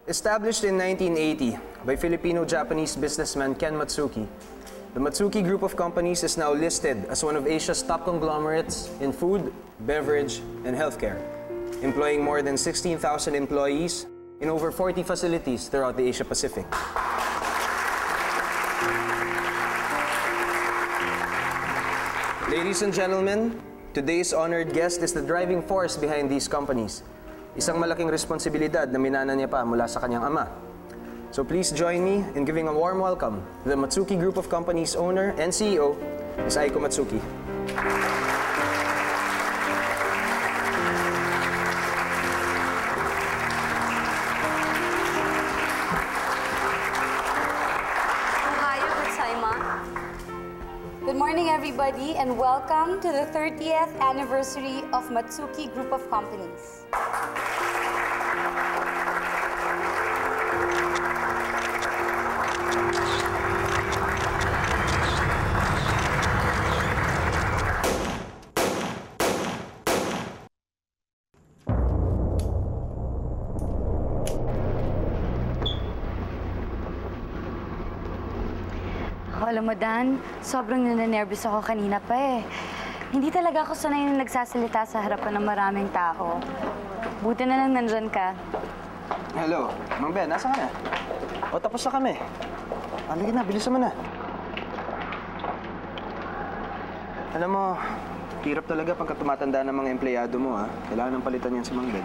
Established in 1980 by Filipino-Japanese businessman Ken Matsuki, the Matsuki Group of Companies is now listed as one of Asia's top conglomerates in food, beverage, and healthcare, employing more than 16,000 employees in over 40 facilities throughout the Asia-Pacific. Ladies and gentlemen, today's honored guest is the driving force behind these companies. Isang malaking responsibilidad na minana niya pa mula sa kanyang ama. So please join me in giving a warm welcome to the Matsuki Group of Companies owner and CEO, Ms. Aiko Matsuki. Good morning, everybody, and welcome to the 30th anniversary of Matsuki Group of Companies. Alam mo, Dan, sobrang nananervous ako kanina pa eh. Hindi talaga ako sanay na nagsasalita sa harapan ng maraming tao. Buti na lang nandyan ka. Hello, Mang Ben, nasa ka na? O, tapos na kami. Halika na, bilisan mo na. Alam mo, hirap talaga pagka tumatanda ng mga empleyado mo, ha? Kailangan ng palitan yan si Mang Ben.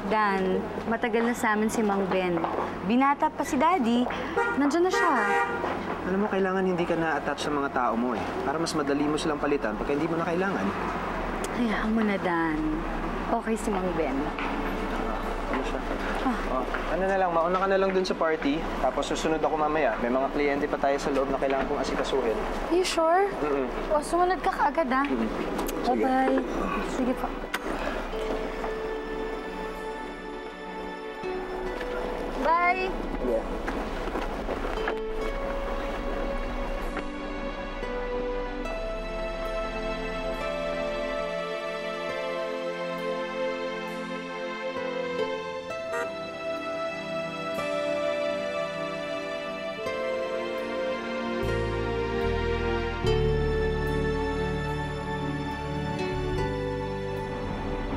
Dan, matagal na sa amin si Mang Ben. Binata pa si Daddy, nandyan na siya. Alam mo, kailangan hindi ka na-attach sa mga tao mo eh. Para mas madali mo silang palitan pagka hindi mo na kailangan. Hayaan mo na, Dan. Okay si Mang Ben. Ano siya? Oh, ano na lang, mauna ka na lang dun sa party. Tapos susunod ako mamaya. May mga kliyente pa tayo sa loob na kailangan kong asikasuhin. Are you sure? O, sumunod ka kaagad, ha? Bye-bye. Sige po. Bye! Yeah.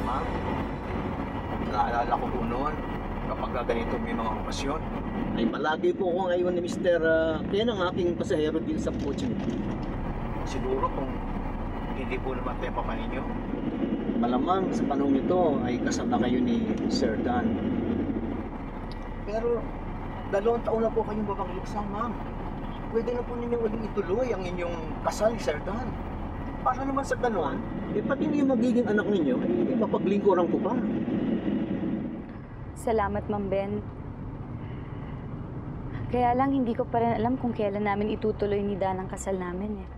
Ma'am, naalala ko po noon kapag ganito may mga okasyon. Ay palagi po ako ngayon ni Mr. Ken ang aking pasahero din sa kotse nito. Siguro kung hindi po naman tempa pa ninyo. Malamang sa panahon ito ay kasama kayo ni Sir Dan. Pero 2 taon na po kayong babangliksan, ma'am. Pwede na po ninyo uling ituloy ang inyong kasal ni Sir Dan. Para naman sa gano'n, Pati na yung magiging anak ninyo, ay mapaglingkuran ko pa. Salamat, Mang Ben. Kaya lang, hindi ko pa rin alam kung kailan namin itutuloy ni Dan ang kasal namin eh.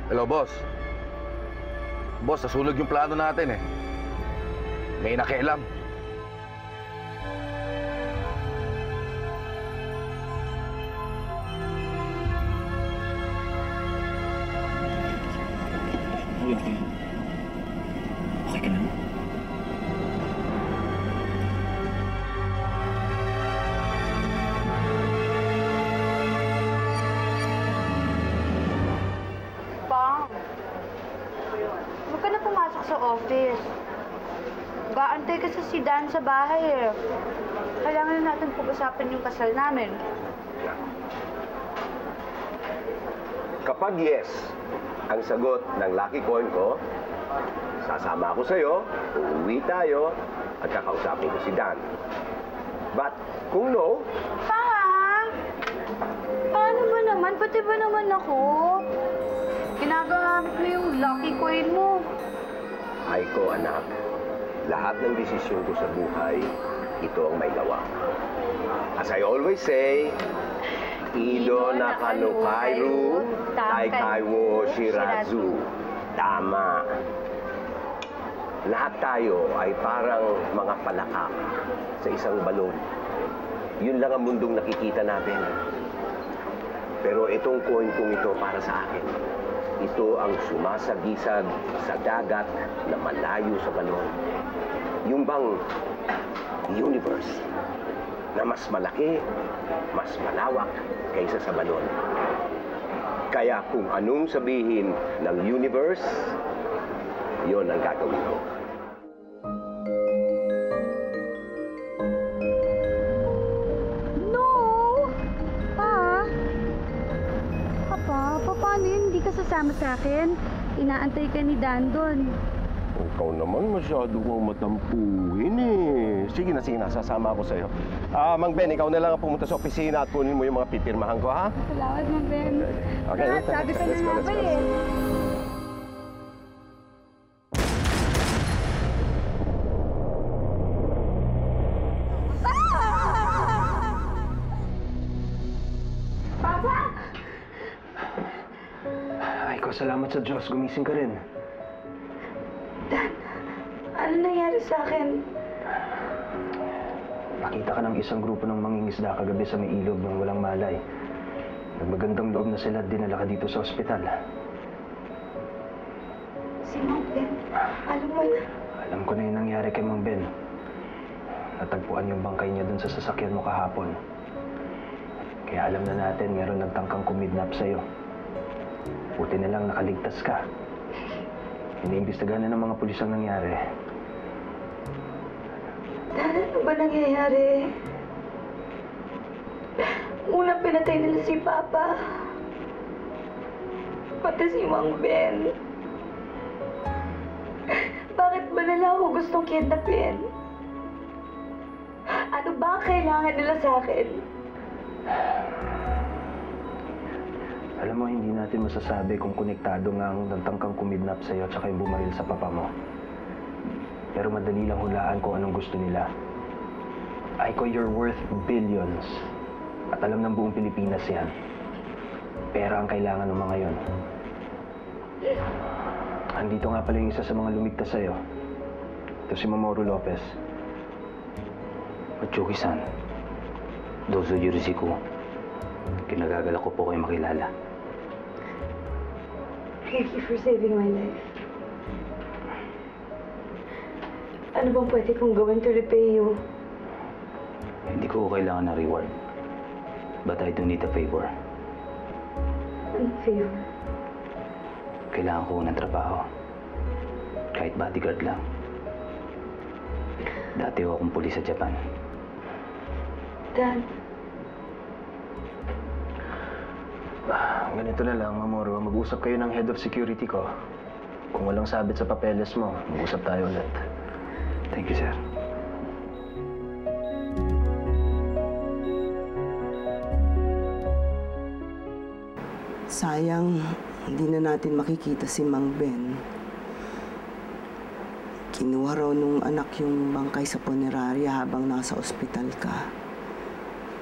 Hello, boss. Boss, nasunog yung plano natin eh. May nakialam. Kuya Ken. Okay ka lang? Pang, huwag ka na pumasok sa office. Gaantay ka si Dan sa bahay eh. Kailangan na natin pag-usapan yung kasal namin. Kapag yes, ang sagot ng lucky coin ko, sasama ako sa'yo, uuwi tayo, at kakausapin ko si Dan. But kung no, Pa! Paano ba naman? Pati ba naman ako? Ginagamit mo yung lucky coin mo. ay ko anak, lahat ng desisyon ko sa buhay, ito ang may gawa. As I always say, Ido na kanukairu, taikaiwo shirazu. Tama. Lahat tayo ay parang mga palaka sa isang balon. Yun lang ang mundong nakikita natin. Pero itong coin kong ito para sa akin. Ito ang sumasagisag sa dagat na malayo sa balon. Yung bang universe na mas malaki, mas malawak kaysa sa balon. Kaya kung anong sabihin ng universe, yon ang gagawin ko. No! Pa? Papa, paano yun? Hindi ka sasama sa akin? Inaantay ka ni Dan doon. Ikaw naman masyado kong matampuhin eh. Sige na, sasama ako sa'yo. Mang Ben, ikaw na lang ang pumunta sa opisina at kunin mo yung mga pipirmahan ko, ha? Salamat, Mang Ben. Okay, Sabi ka na let's go, nga let's ba go. eh. Ay ko, salamat sa Diyos. Gumising ka rin. Dan, ano nangyari sa akin? Nakita ka ng isang grupo ng mangingisda kagabi sa may ilog ng walang malay. Nagmagandang loob na sila at dinala ka dito sa ospital. Si Mang Ben, alam mo na. Alam ko na yung nangyari kay Mang Ben. Natagpuan yung bangkay niya dun sa sasakyan mo kahapon. Kaya alam na natin meron nagtangkang kumidnap sa'yo. Buti na lang nakaligtas ka. Iniimbestigahan na ng mga pulis ang nangyari. Dan, ano ba nangyayari? Una pinatay nila si Papa. Pati si Mang Ben. Bakit ba nila ako gustong kidnapin? Ano ba ang kailangan nila sa akin? Alam mo, hindi natin masasabi kung konektado nga ang nagtangkang kumidnap sa'yo at saka yung bumaril sa papa mo. Pero madali lang hulaan kung anong gusto nila. Aiko, you're worth billions. At alam ng buong Pilipinas yan. Pera ang kailangan ng mga yon. Andito nga pala yung isa sa mga lumigtas sa'yo. Ito si Mamoru Lopez. Matsuki-san, Dozo Yurisiku. Kinagagalak ko po kayo makilala. Thank you for saving my life. Ano bang pwede kong gawin to repay you? Hindi ko kailangan ng reward. But I do need a favor. Anong favor? Kailangan ko ng trabaho. Kahit bodyguard lang. Dati ako akong pulis sa Japan. Dan, Ganito na lang, Mamoru. Mag-usap kayo ng head of security ko. Kung walang sabit sa papeles mo, mag-usap tayo ulit. Thank you, sir. Sayang, hindi na natin makikita si Mang Ben. Kinuha raw nung anak yung bangkay sa punerarya habang nasa ospital ka.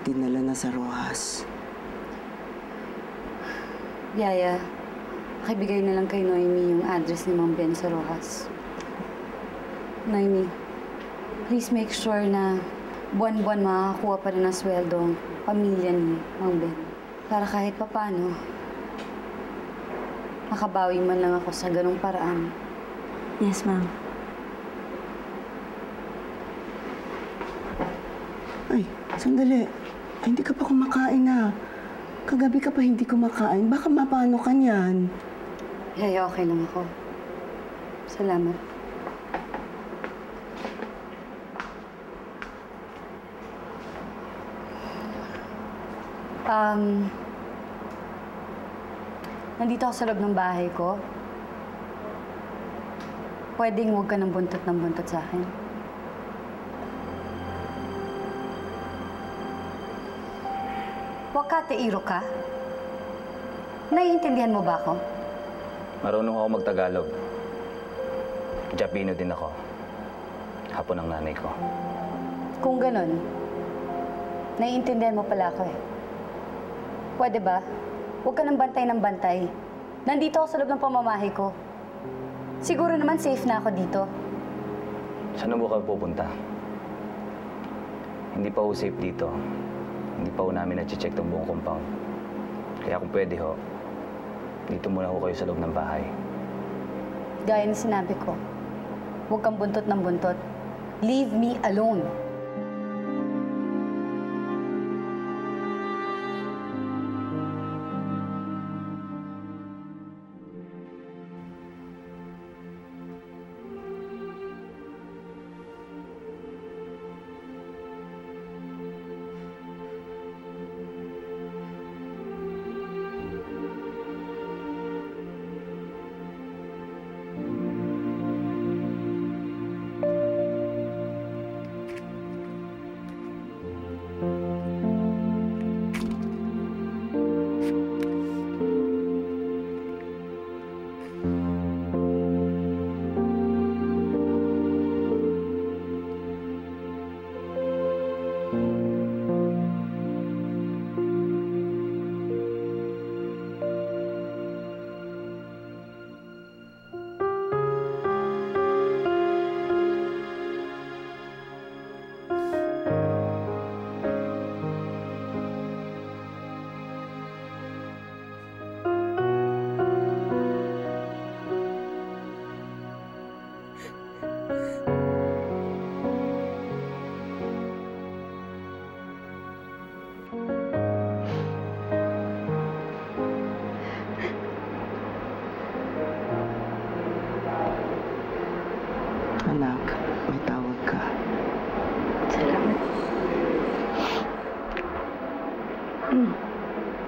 Dinala na sa Rojas. Yaya, pakibigay na lang kay Noemi yung address ni Mang Ben sa Rojas. Noemi, please make sure na buwan-buwan makakakuha pa rin ng sweldo ang pamilya ni Mang Ben. Para kahit papano, makabawi man lang ako sa ganung paraan. Yes, ma'am. Ay, sandali. Ay, hindi ka pa kumakain na. Kagabi ka pa hindi kumakain. Baka mapano ka niyan. Yaya, okay lang ako. Salamat. Nandito ako sa loob ng bahay ko. Pwedeng huwag ka ng buntot sa akin. Wakateiro ka? Naiintindihan mo ba ako? Marunong ako magtagalog. Japino din ako. Hapon ang nanay ko. Kung ganun, naiintindihan mo pala ako eh. Pwede ba? Huwag ka ng bantay. Nandito ako sa loob ng pamamahay ko. Siguro naman safe na ako dito. Saan mo ka pupunta? Hindi pa ho safe dito. Hindi pa ho namin na-check tong buong compound. Kaya kung pwede ho, dito muna ho kayo sa loob ng bahay. Gaya na sinabi ko, huwag kang buntot ng buntot. Leave me alone. Anak, may tawag ka. Salamat.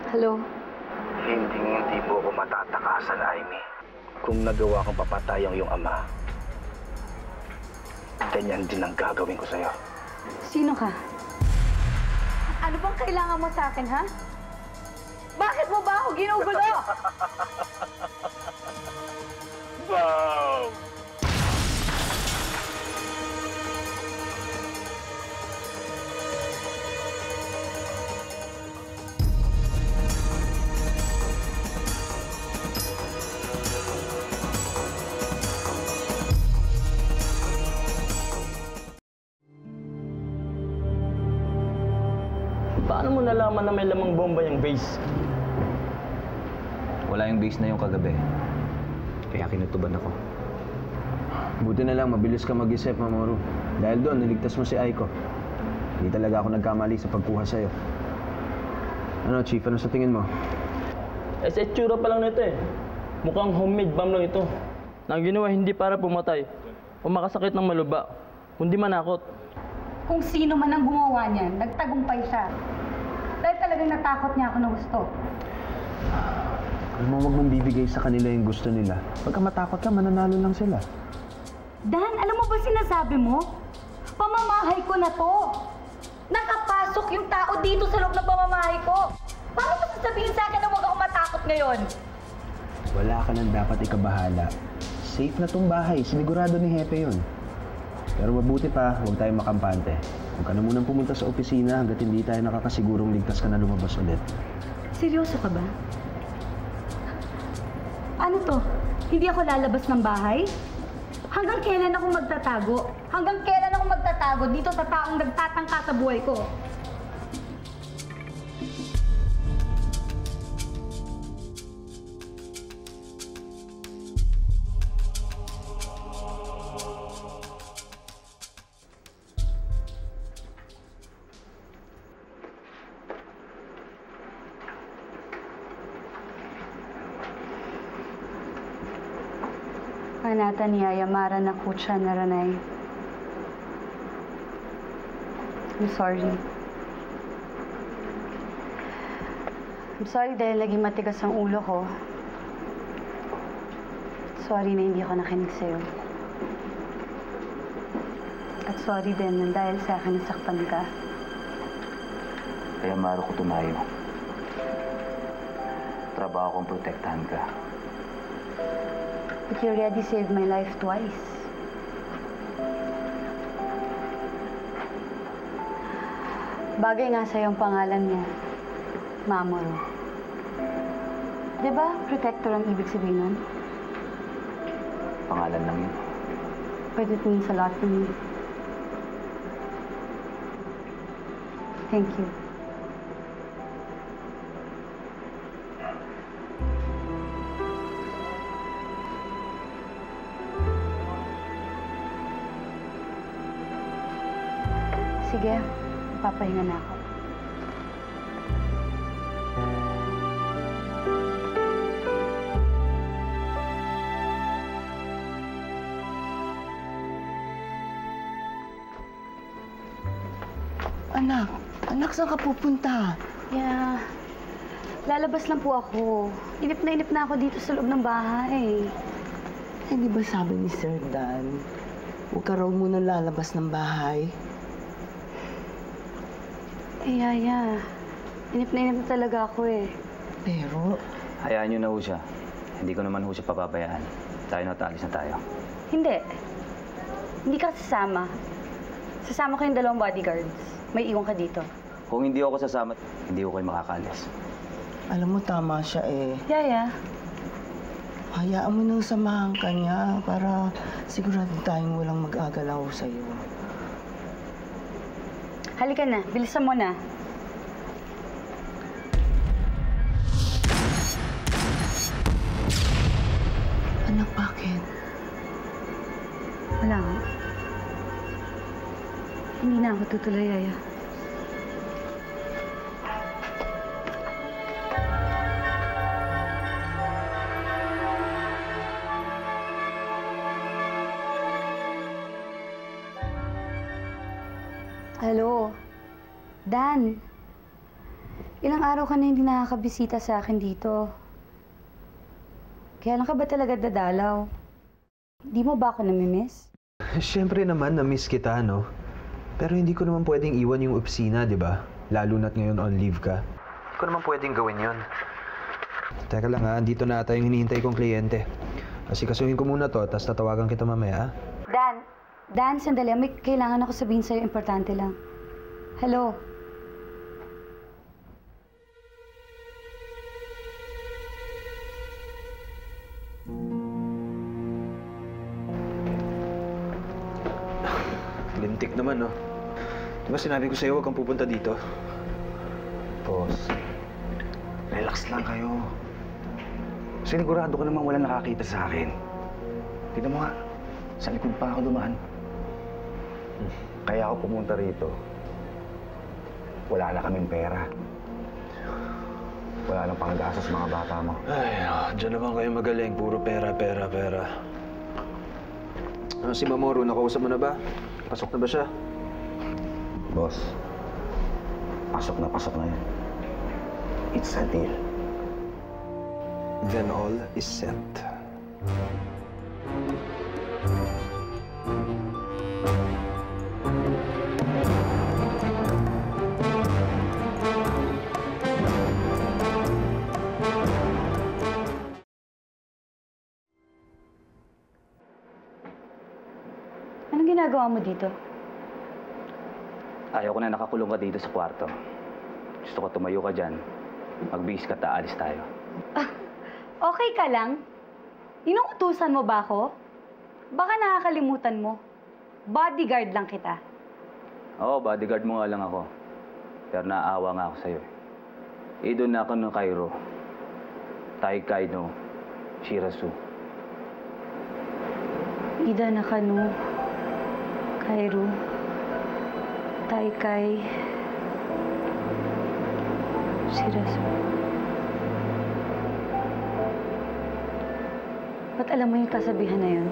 Hello? Hindi mo ako matatakasan, Amy. Kung nagawa kang papatay ang iyong ama, ganyan din ang gagawin ko sa'yo. Sino ka? Ano bang kailangan mo sa akin, ha? Bakit mo ba ako ginugulo? Wow! Paano mo nalaman na may lamang bomba yung base? Wala yung base na yung kagabi. Kaya kinutuban ako. Buti na lang, mabilis ka mag-isip, Mamoru. Dahil doon, niligtas mo si Aiko. Hindi talaga ako nagkamali sa pagkuha sa'yo. Ano, Chief? Ano sa tingin mo? Sa itsura pa lang nito eh. Mukhang homemade bomb lang ito. Na ginawa hindi para pumatay o makasakit ng maluba, kundi manakot. Kung sino man ang gumawa niyan, nagtagumpay siya. Dahil talagang natakot niya ako na gusto. Alam mo, huwag mong bibigay sa kanila yung gusto nila. Pagka matakot ka, mananalo lang sila. Dan, alam mo ba sinasabi mo? Pamamahay ko na to. Nakapasok yung tao dito sa loob ng pamamahay ko. Paano mo sasabihin sa akin na huwag ako matakot ngayon? Wala ka nang dapat ikabahala. Safe na tong bahay. Sinigurado ni Hepe yun. Pero mabuti pa, huwag tayong makampante. Huwag ka na munang pumunta sa opisina hanggat hindi tayo nakakasigurong ligtas ka na lumabas ulit. Seryoso ka ba? Ano to? Hindi ako lalabas ng bahay? Hanggang kailan ako magtatago? Hanggang kailan ako magtatago dito sa taong nagtatangka sa buhay ko? Anata Niyaya Mara na Kucha Naranay. I'm sorry. I'm sorry dahil laging matigas ang ulo ko. Sorry na hindi ako nakinig sa'yo. At sorry din na dahil sa akin nasaktan ka. Kaya maro ko tumayo. Trabaho kong protektahan ka. But you already saved my life twice. Bagay nga sa'yo ang pangalan mo, Mamoru. Di ba protector ang ibig sabihin nun? Pangalan lang yun. But it means a lot to me. Thank you. Sige, papahinga na ako. Anak, saan ka pupunta? Yeah, lalabas lang po ako. Inip na ako dito sa loob ng bahay. Eh, di ba sabi ni Sir Dan, huwag ka raw muna lalabas ng bahay? Eh, Yaya, inip na talaga ako eh. Pero, Hayaan niyo na ho siya. Hindi ko naman ho siya papabayaan. Tayo na, alis na tayo. Hindi. Hindi ka sasama. Sasama ko yung 2 bodyguards. May iwan ka dito. Kung hindi ako sasama, hindi ko kayo makakalis. alam mo, tama siya eh. Yaya, Hayaan mo nang samahan ka niya para sigurado tayong walang mag-agalaw sa'yo. halika na. Bilisan mo na. Anak, bakit? Wala nga. Hindi na ako tutuloy, Yaya. Hello? Dan? Ilang araw ka na hindi nakakabisita sa akin dito. Kaya lang ka ba talaga dadalaw? Di mo ba ako namimiss? Siyempre naman, na-miss kita, no? Pero hindi ko naman pwedeng iwan yung opisina, di ba? Lalo na't ngayon on leave ka. Hindi ko naman pwedeng gawin yon. Teka lang ha, dito na ata yung hinihintay kong kliyente. Kasi kasuhin ko muna to, tapos tatawagan kita mamaya, ha? Dan, sandali. May kailangan ako sabihin sa'yo, importante lang. Hello? Lintik naman, no? Diba sinabi ko sa'yo, huwag kang pupunta dito? Boss, relax lang kayo. Sinigurado ko namang wala nakakita sa akin. Tignan mo nga, sa likod pa ako dumaan. Kaya ako pumunta rito. Wala na kaming pera. Wala nang panggastos sa mga bata mo. Ay, dyan naman kayo magaling. Puro pera. Si Mamoru, nakausap mo na ba? Pasok na ba siya? Boss, pasok na yan. It's a deal. Then all is set. Anong ginagawa mo dito? Ayaw ko na nakakulong ka dito sa kwarto. Gusto ko tumayo ka dyan. Magbihis ka, aalis tayo. Okay ka lang? Inuutusan mo ba ako? Baka nakakalimutan mo. Bodyguard lang kita. Oo, bodyguard mo nga lang ako. Pero naaawa nga ako sa'yo. Idon na ako ng Cairo. Taikai no Shirasu. Ida Nakano, Cairo, Taikai, Shirasu. Ba't alam mo yung kasabihan na yun?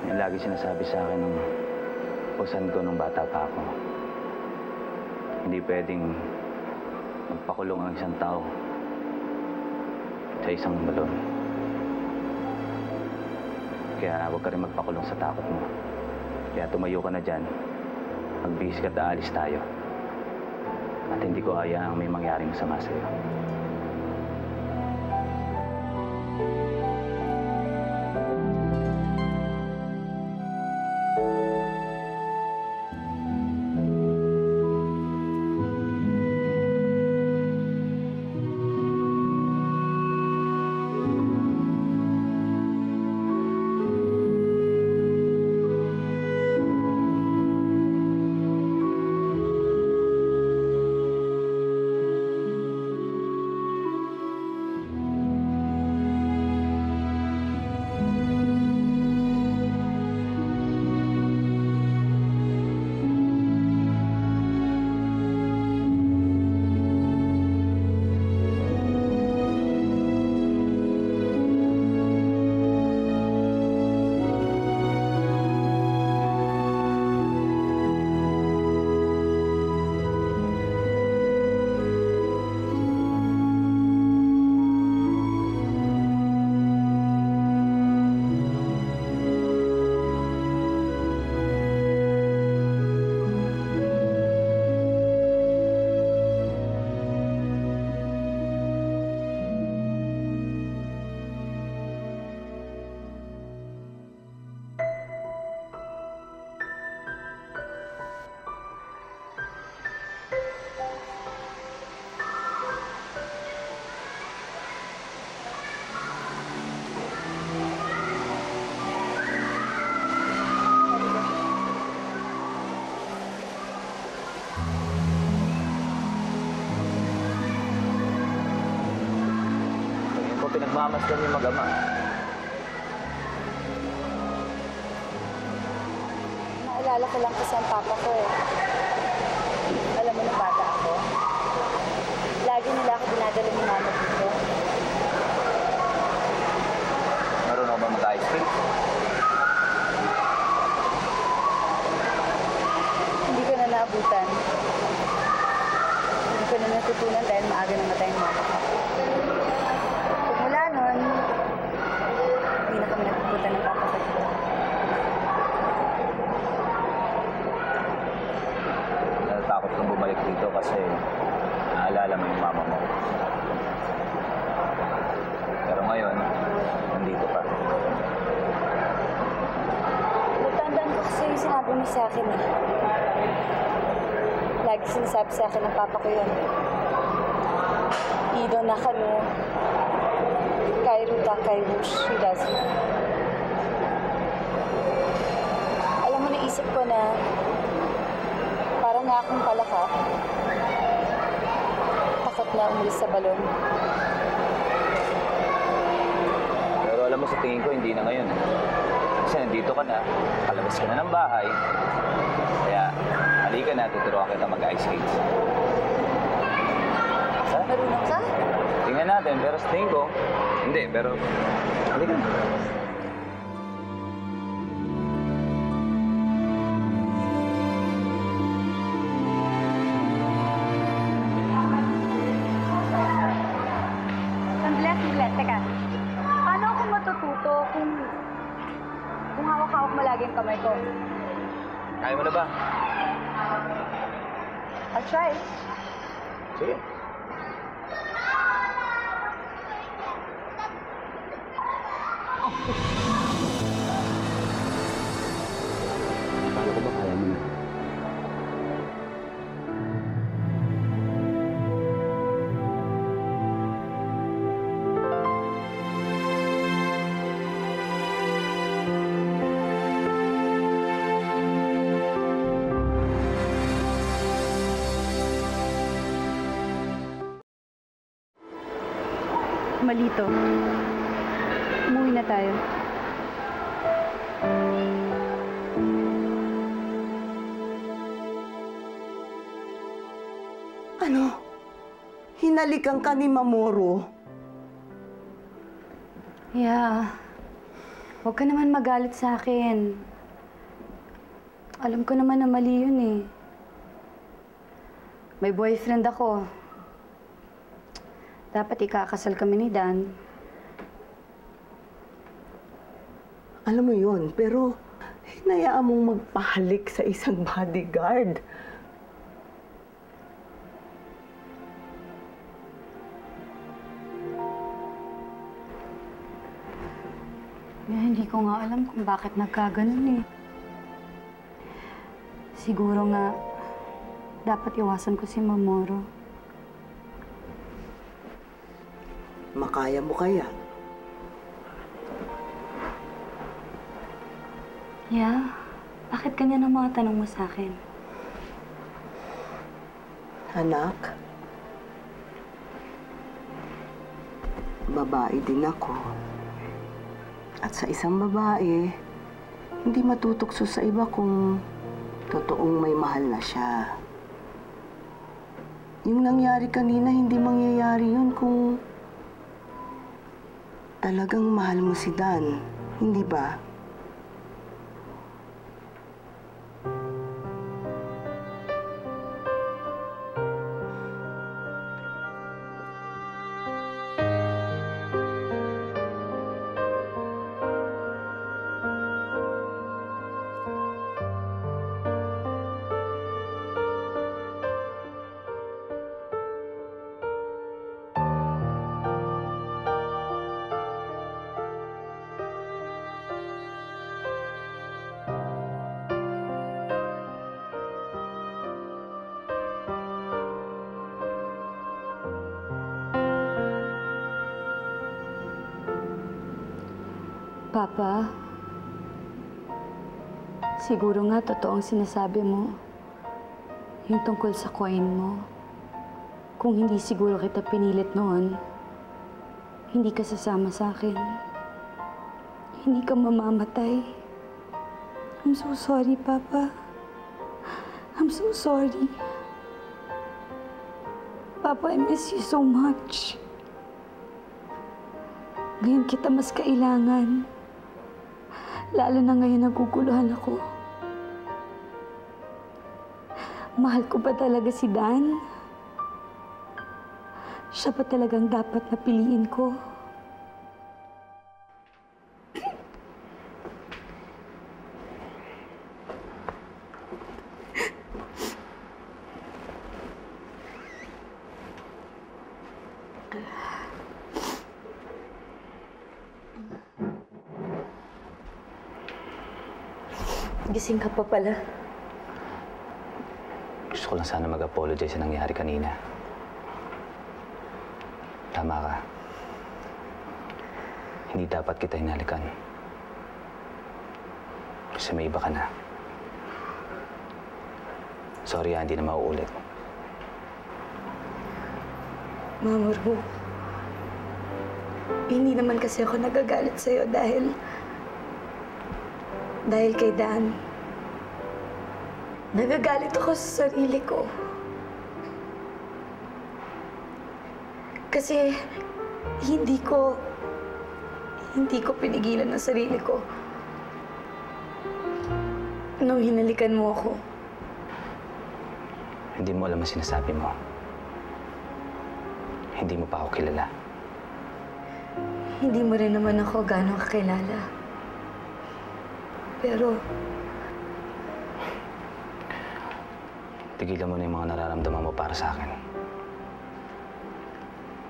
Yung lagi sinasabi sa akin ng usan ko nung bata pa ako. Hindi pwedeng magpakulong ang isang tao sa isang balon. Kaya huwag ka rin magpakulong sa takot mo. Kaya tumayo ka na dyan. Magbihis ka at aalis tayo. At hindi ko hayaang may mangyaring masama sa'yo. Pinagmamasdan yung mag-ama. Naalala ko lang kasi ang papa ko eh. Alam mo nung bata ako, lagi nila ako dinadala ni mama dito. Marunong ba mag-ice cream? Hindi ko na naabutan. Hindi ko na natutunan dahil maaga namatay ang mama ko. Mula nun, hindi na kami nagpupunta ng papa ko dito. Natatakot kang bumalik dito kasi naalala mo yung mama mo. Pero ngayon, nandito pa. Natandaan ko kasi yung sinabi mo sa akin eh. Lagi sinasabi sa akin ng papa ko yun. Ido na kanu, Kairu Takairu Shirazu. Alam mo, naisip ko na parang nga akong palaka. Takot na umalis sa balon. Pero alam mo, sa tingin ko, hindi na ngayon. Kasi nandito ka na, kalabas ka na ng bahay. Kaya, halika na, tuturuan kita mag-ice skates. Marunong ka? Tingnan natin, pero sa tingin ko, hindi, pero halika na. Sandali. Teka. Paano ako matututo kung hawak-hawak mo lagi ang kamay ko? Kaya mo na ba? I'll try. Sige. Paano ko ba kaya mo na? Malito. Umuwi na tayo. Ano? Hinalikan ka ni Mamoru? Yeah. Huwag ka naman magalit sa akin. Alam ko naman na mali yun eh. May boyfriend ako. Dapat ikakasal kami ni Dan. Alam mo yun, pero hinayaan mong magpahalik sa isang bodyguard. Hindi ko nga alam kung bakit nagkaganon eh. Siguro nga, dapat iwasan ko si Mamoro. Makaya mo kaya? Yeah? Bakit ganyan ang mga tanong mo sa akin? Anak, babae din ako. At sa isang babae, hindi matutukso sa iba kung totoong may mahal na siya. Yung nangyari kanina, hindi mangyayari yun kung talagang mahal mo si Dan, hindi ba? Papa, siguro nga totoo ang sinasabi mo. Yung tungkol sa coin mo. Kung hindi siguro kita pinilit noon, hindi ka sasama sa akin. Hindi ka mamamatay. I'm so sorry, Papa. I'm so sorry. Papa, I miss you so much. Ngayon kita mas kailangan. Lalo na ngayon naguguluhan ako. Mahal ko ba talaga si Dan? Siya pa talagang dapat na piliin ko? Gising ka pa pala. Gusto ko lang sana mag-apologize sa nangyari kanina. Tama ka. Hindi dapat kita hinalikan. Kasi may iba ka na. Sorry, hindi na mauulit. Mamoro, hindi naman kasi ako nagagalit sa'yo dahil kay Dan. Nagagalit ako sa sarili ko. Kasi hindi ko pinigilan ang sarili ko nung hinalikan mo ako. Hindi mo alam ang sinasabi mo. Hindi mo pa ako kilala. Hindi mo rin naman ako gano'ng kakilala. Pero tigilan mo na yung mga nararamdaman mo para sa akin.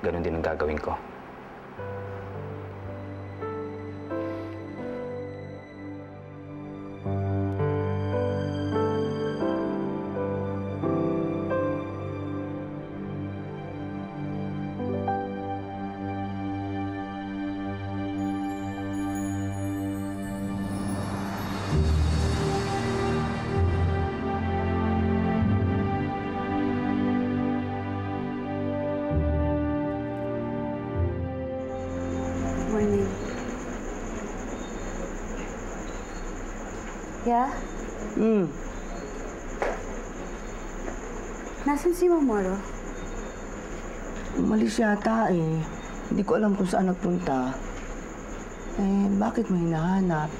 Ganon din ang gagawin ko. Morning. Yeah? Nasaan si Mamoro? Umalis yata eh. Hindi ko alam kung saan nagpunta. Eh, bakit mo hinahanap?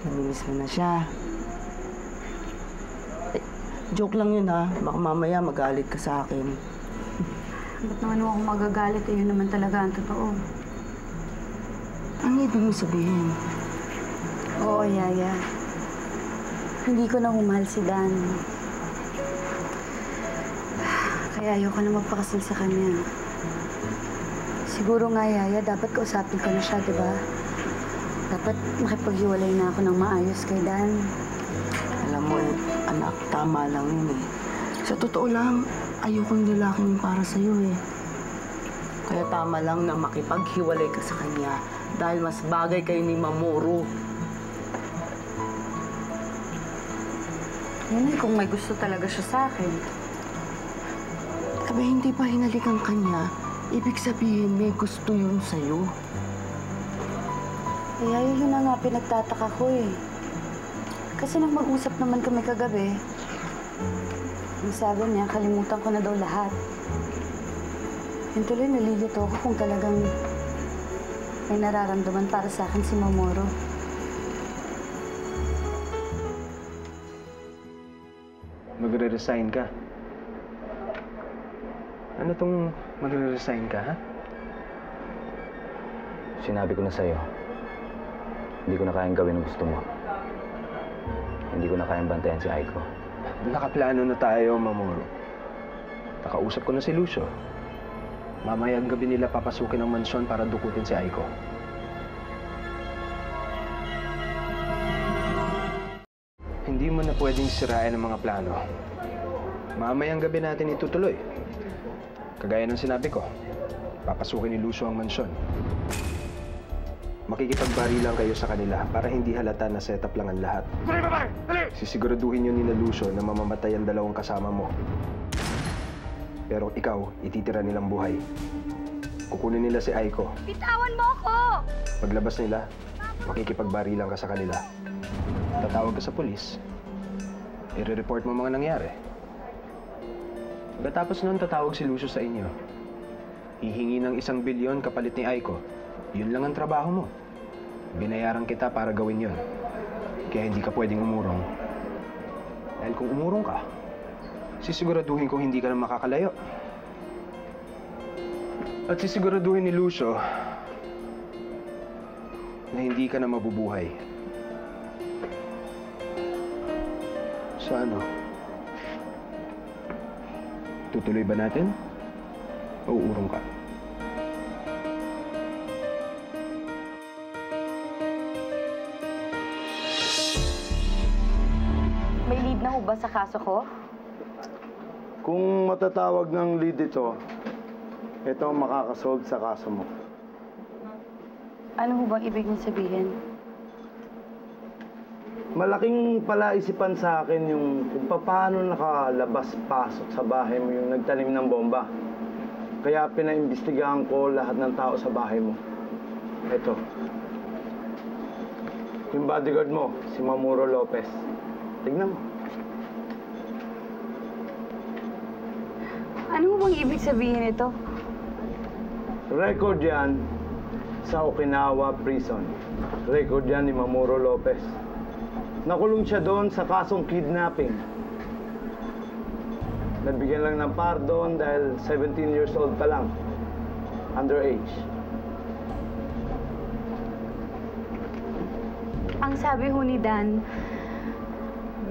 Namimiss mo na siya. Eh, joke lang yun ha. Baka mamaya magalit ka sa akin. Ba't naman ako magagalit? Eh, yun naman talaga ang totoo. Ano ibig mo sabihin? Oo, Yaya. Hindi ko na humahal si Dan. Kaya ayoko na magpakasal sa kanya. Siguro nga, Yaya, dapat kausapin ko na siya, di ba? Dapat makipaghiwalay na ako ng maayos kay Dan. Alam mo, anak, tama lang yun eh. Sa totoo lang, ayoko yung lalaking para sa'yo eh. Kaya tama lang na makipaghiwalay ka sa kanya dahil mas bagay kayo ni Mamoru. Yun eh, kung may gusto talaga siya sa akin. Sabi, hindi pa hinalikan kanya, ibig sabihin may gusto yun sa'yo. Kaya yun na nga pinagtataka ko eh. Kasi nang mag-usap naman kami kagabi, ang sabi niya, kalimutan ko na daw lahat. Yun tuloy, nalilito ako kung talagang may nararamdaman para sa akin si Mamoru. Magre-resign ka. Ano tong magre-resign ka, ha? Sinabi ko na sa'yo, hindi ko na kayang gawin ang gusto mo. Hindi ko na kayang bantayan si Aiko. Nakaplano na tayo, Mamoru. Nakausap ko na si Lucio. Mamayang gabi nila papasukin ang mansyon para dukutin si Aiko. Hindi mo na pwedeng sirain ang mga plano. Mamayang gabi natin itutuloy. Kagaya ng sinabi ko, papasukin ni Lucio ang mansyon. Makikipagbarilan kayo sa kanila para hindi halata na setup lang ang lahat. Sisiguraduhin yun ni Lucio na mamamatay ang dalawang kasama mo. Pero ikaw, ititira nilang buhay. Kukunin nila si Aiko. Bitawan mo ako! Paglabas nila, makikipagbarilan ka sa kanila. Tatawag ka sa pulis. I-report mo mga nangyari. Pagkatapos nun, tatawag si Lucio sa inyo. Hihingi ng 1 bilyon kapalit ni Aiko. Yun lang ang trabaho mo. Binayaran kita para gawin yun. Kaya hindi ka pwedeng umurong. Dahil kung umurong ka, sisiguraduhin kong hindi ka na makakalayo. At sisiguraduhin ni Lucio na hindi ka na mabubuhay. So ano? Tutuloy ba natin? O uurong ka? May lead na ho ba sa kaso ko? Kung matatawag ng lead ito ang makakasolve sa kaso mo. Ano ho bang ibig niyo sabihin? Malaking palaisipan sa akin yung kung paano nakalabas-pasok sa bahay mo yung nagtanim ng bomba. Kaya pinaimbestigahan ko lahat ng tao sa bahay mo. Ito. Yung bodyguard mo, si Mamoru Lopez. Tignan mo. Ano ho bang ibig sabihin ito? Record yan sa Okinawa Prison. Record yan ni Mamoru Lopez. Nakulong siya doon sa kasong kidnapping. Nabigyan lang ng pardon dahil 17 years old pa lang. Underage. Ang sabi ho ni Dan,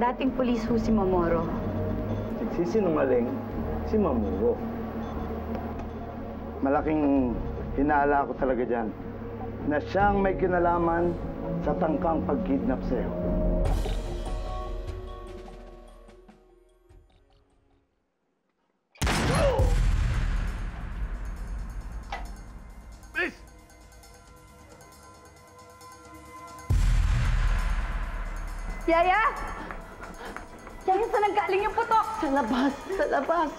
dating pulis ho si Mamoru. Nagsisinungaling si Mamoru. Malaking hinala ko talaga dyan na siyang may kinalaman sa tangkang pag-kidnap sa'yo. Yaya! Yaya, saan nanggaling yung putok? Sa labas! Sa labas!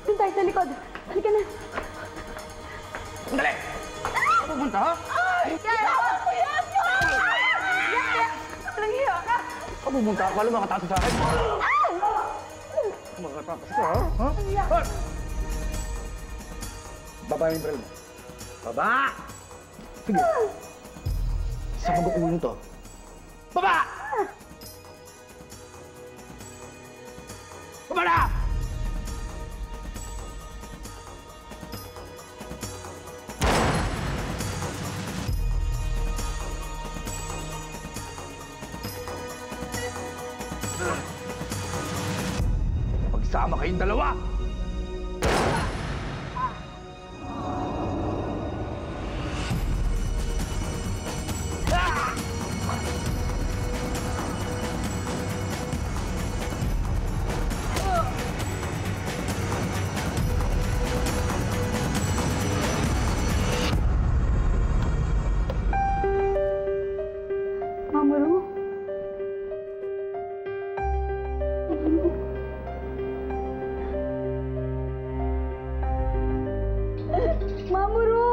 Doon tayo sa likod. Halika na. Dali! Pupunta, ha? Yaya! Yaya! Walang hiya ka! Pupunta ako, alam makatato sa akin. Makatato ka, ha? Ha? Baba yung baril mo. Baba! Sige. sa pag-uulong to. Baba! Baba na! Magsama kayong dalawa! Mamoru? Mamoru!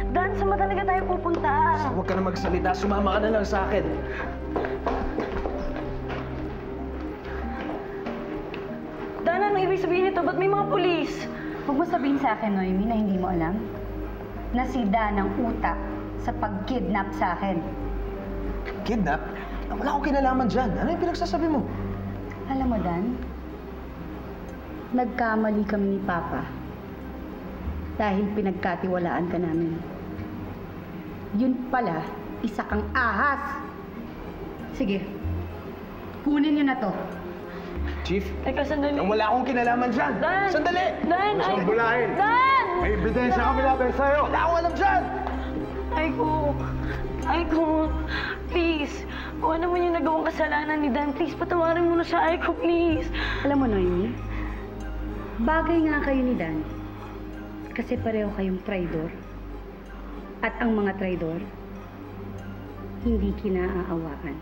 Dan, saan ba talaga tayo pupunta? Huwag ka na magsalita. Sumama ka na lang sa akin. Dan, ano ibig sabihin nito? Ba't may mga pulis? Huwag mo sabihin sa akin, Noemi, na hindi mo alam na si Dan ang utak sa pag-kidnap sa akin. Kidnap? Wala akong kinalaman dyan. Ano yung pinagsasabi mo? Alam mo, Dan, nagkamali kami ni Papa dahil pinagkatiwalaan ka namin. Yun pala, isa kang ahas. Sige, kunin niyo na to. Chief? Teka, sandali. Wala akong kinalaman dyan! Dan! Sandali! Dan! Siyang bulahin! Dan! May ebidensya kami laban sa'yo! Wala akong alam dyan! Aiko, please. Kung ano man yung nagawang kasalanan ni Dan, please, patawarin mo na siya. Aiko, please. Alam mo, Noemi, bagay nga kayo ni Dan. Kasi pareho kayong traidor. At ang mga traidor, hindi kinaaawaan.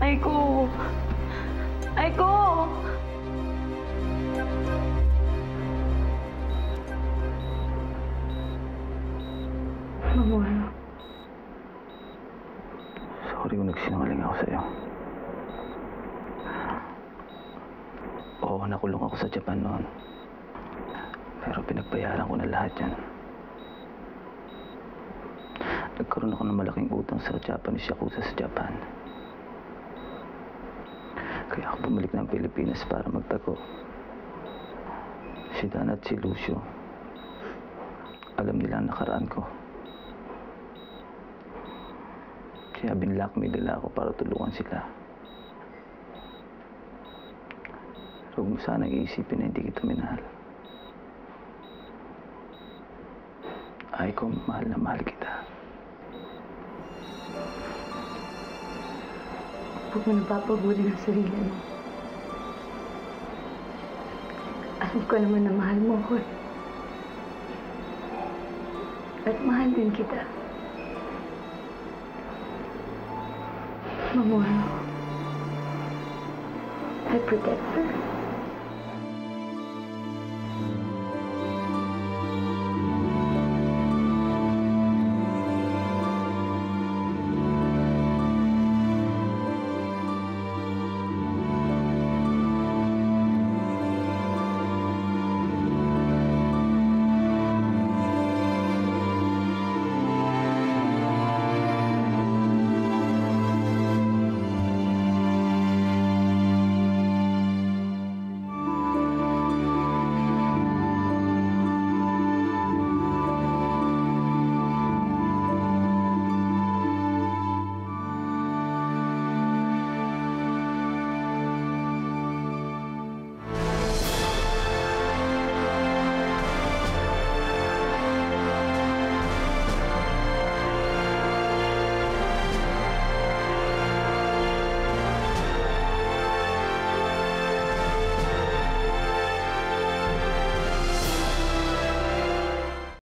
Aiko! Mamoru. Sorry kung nagsinungaling ako sa'yo. Oo, nakulong ako sa Japan noon. Pero pinagbayaran ko na lahat yan. Nagkaroon ako ng malaking utang sa Japanese Yakuza sa Japan. Kaya ako bumalik ng Pilipinas para magtago. Si Dan at si Lucio, alam nila ang nakaraan ko. Kaya binlockmail nila ako para tulungan sila. Huwag mo sanang iisipin na hindi kita minahal. Aiko, mahal na mahal kita. Huwag mo napapaguli ng sarili mo. Alam ko naman na mahal mo ako. At mahal din kita. Mamoru, I protect her.